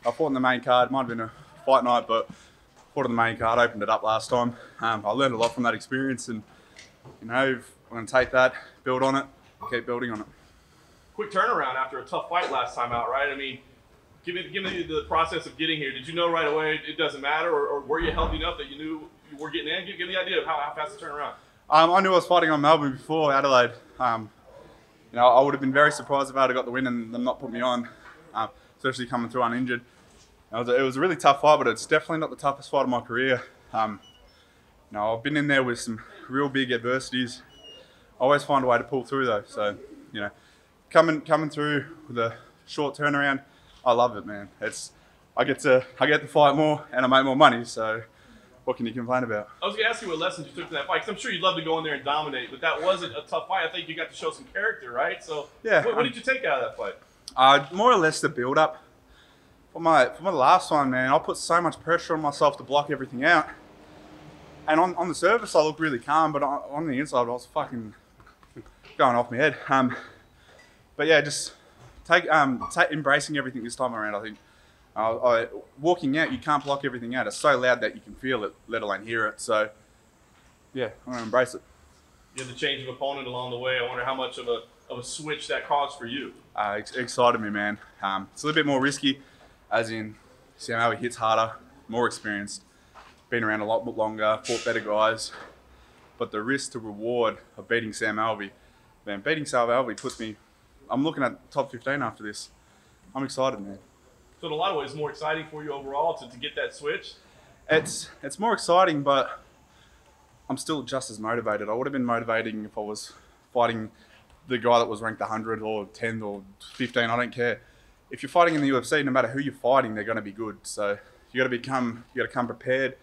I fought in the main card. Might have been a fight night, but fought in the main card. Opened it up last time. I learned a lot from that experience, and you know, I'm going to take that, build on it, keep building on it. Quick turnaround after a tough fight last time out, right? I mean, give me the process of getting here. Did you know right away it doesn't matter, or were you healthy enough that you knew you were getting in? Give me the idea of how fast the turnaround. I knew I was fighting on Melbourne before Adelaide. You know, I would have been very surprised if I had got the win and them not put me on, especially coming through uninjured. It was a really tough fight, but it's definitely not the toughest fight of my career. You know, I've been in there with some real big adversities. I always find a way to pull through though. So, you know, coming through with a short turnaround, I love it, man. I get to fight more and I make more money. So, what can you complain about? I was going to ask you what lessons you took from that fight, because I'm sure you'd love to go in there and dominate, but that wasn't a tough fight. I think you got to show some character, right? So, yeah. What did you take out of that fight? More or less the build-up. For my last one, man, I put so much pressure on myself to block everything out. And on the surface, I looked really calm, but on the inside, I was fucking going off my head. But yeah, just embracing everything this time around, I think. Walking out, you can't block everything out. It's so loud that you can feel it, let alone hear it. So, yeah, I'm going to embrace it. You had to change of opponent along the way. I wonder how much of a switch that caused for you. Excited me, man. It's a little bit more risky, as in Sam Alvey hits harder, more experienced, been around a lot longer, fought better guys. But the risk to reward of beating Sam Alvey, man, beating Sam Alvey puts me, I'm looking at top 15 after this. I'm excited, man. So in a lot of ways, more exciting for you overall to get that switch? It's more exciting, but I'm still just as motivated. I would have been motivating if I was fighting the guy that was ranked 100 or 10 or 15, I don't care. If you're fighting in the UFC, no matter who you're fighting, they're going to be good. So you got to come prepared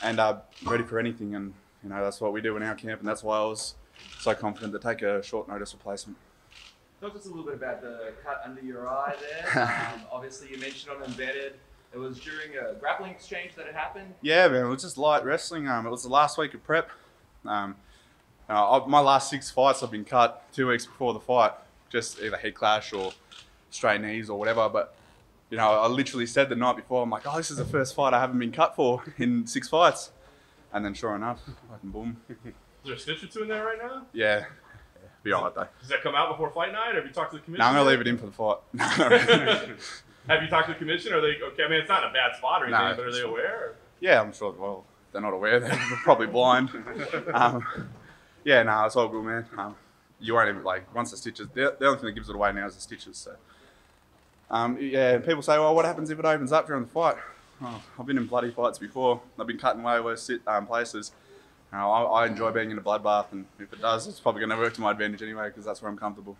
and ready for anything. And you know, that's what we do in our camp, and that's why I was so confident to take a short notice replacement. Talk to us a little bit about the cut under your eye there. Obviously, you mentioned on embedded. It was during a grappling exchange that it happened. Yeah, man, it was just light wrestling. It was the last week of prep. My last 6 fights, I've been cut 2 weeks before the fight, just either head clash or straight knees or whatever. But you know, I literally said the night before, I'm like, oh, this is the first fight I haven't been cut for in 6 fights, and then sure enough, fucking boom. Is there a stitch or two in there right now? Yeah. Be alright though. Does that come out before fight night? Or have you talked to the commission? No, I'm gonna leave it in for the fight. Have you talked to the commission? Are they okay? I mean, it's not a bad spot or anything, but are they aware? Or? Yeah, I'm sure. Well, they're not aware. They're probably blind. Yeah, no, it's all good, man. You won't even once the stitches. The only thing that gives it away now is the stitches. So, yeah. People say, well, what happens if it opens up during the fight? Oh, I've been in bloody fights before. I've been cut in way worse places. I enjoy being in a bloodbath, and if it does, it's probably going to work to my advantage anyway, because that's where I'm comfortable.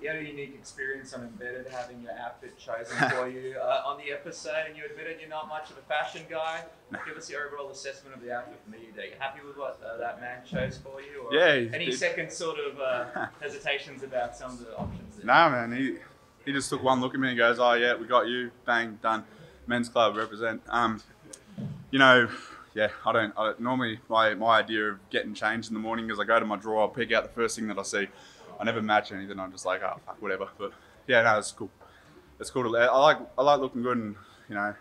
You had a unique experience on embedded, having your outfit chosen for you on the episode, and you admitted you're not much of a fashion guy. Give us your overall assessment of the outfit from the day. Are you happy with what that man chose for you? Or yeah. Any second sort of hesitations about some of the options there? Nah, man. He just took one look at me and goes, oh yeah, we got you. Bang, done. Men's club, represent. You know, yeah, I don't normally, my idea of getting changed in the morning is I go to my drawer, I'll pick out the first thing that I see. I never match anything. I'm just like, oh, fuck, whatever. But yeah, no, it's cool. It's cool to, I like looking good, and you know,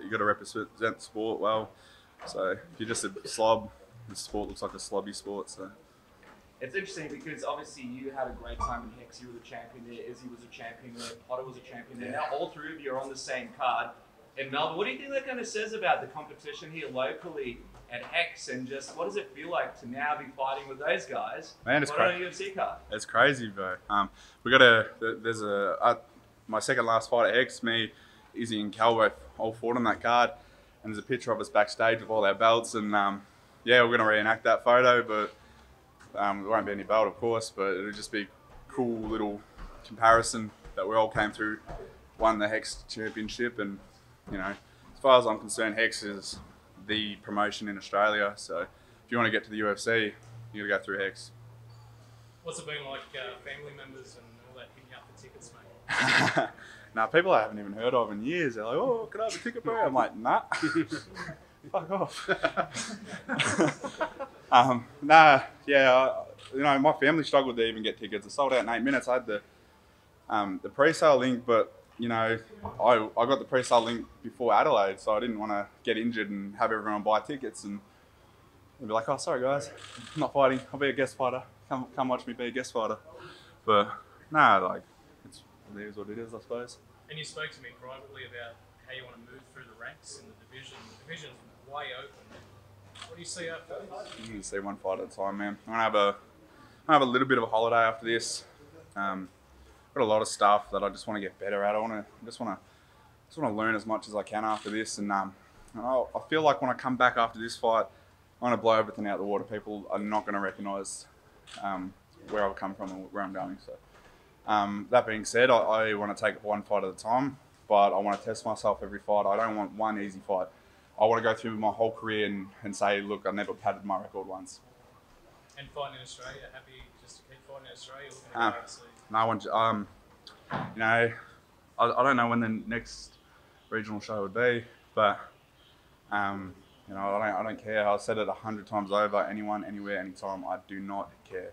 you got to represent the sport well. So if you're just a slob, the sport looks like a slobby sport. So it's interesting because obviously you had a great time in Hex. You were the champion there. Izzy was a champion there. Potter was a champion there. Now all 3 of you are on the same card in Melbourne. What do you think that kind of says about the competition here locally at Hex, and just what does it feel like to now be fighting with those guys? Man, it's crazy. On a UFC card. It's crazy, bro. There's my second last fight at Hex, me, Izzy and Calvo all fought on that card, and there's a picture of us backstage with all our belts, and yeah, we're gonna reenact that photo, but there won't be any belt, of course, but it'll just be a cool little comparison that we all came through, won the Hex championship, and you know, as far as I'm concerned, Hex is the promotion in Australia. So if you want to get to the UFC, you got to go through Hex. What's it been like, family members and all that picking up the tickets, mate? Nah, people I haven't even heard of in years. They're like, oh, can I have a ticket, bro? I'm like, nah. Fuck off. Nah, yeah, you know, my family struggled to even get tickets. I sold out in 8 minutes. I had the pre-sale link, but you know, I got the pre-sale link before Adelaide, so I didn't want to get injured and have everyone buy tickets and they'd be like, oh, sorry guys, I'm not fighting. I'll be a guest fighter. Come watch me be a guest fighter. But nah, like it is what it is, I suppose. And you spoke to me privately about how you want to move through the ranks in the division. The division's way open. What do you see after this? You can see one fight at a time, man. I'm gonna have a little bit of a holiday after this. Got a lot of stuff that I just want to get better at. I just want to learn as much as I can after this, and I feel like when I come back after this fight, I'm gonna blow everything out of the water. People are not gonna recognise where I've come from and where I'm going. So that being said, I want to take it one fight at a time, but I want to test myself every fight. I don't want one easy fight. I want to go through my whole career and say, look, I never padded my record once. And fighting in Australia, happy just to keep fighting in Australia, looking to go overseas? No one, you know, I don't know when the next regional show would be, but you know, I don't care. I've said it 100 times over. Anyone, anywhere, anytime. I do not care.